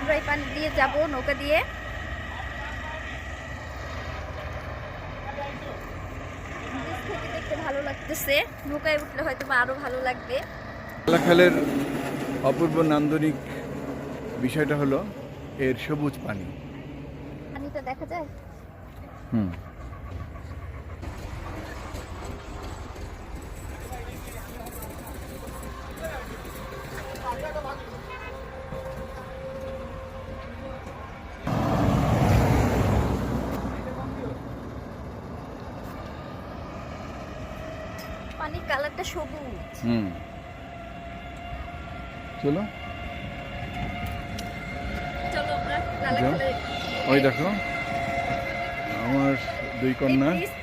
আমরা এই পানি দিয়ে যাব নৌকা দিয়ে। নিচ থেকে দেখতে ভালো লাগতেছে, নৌকায় উঠলে হয়তো বা আরো ভালো লাগবে। কালাখালের অপূর্ব নান্দনিক বিষয়টা হলো এর সবুজ পানি। পানিটা দেখা যায়। হুম, পানির কালারটা সবুজ। হুম, চলো চলো আমরা যাও। কালাখালে। ওই দেখো আমার দুই কন্যা এই bridge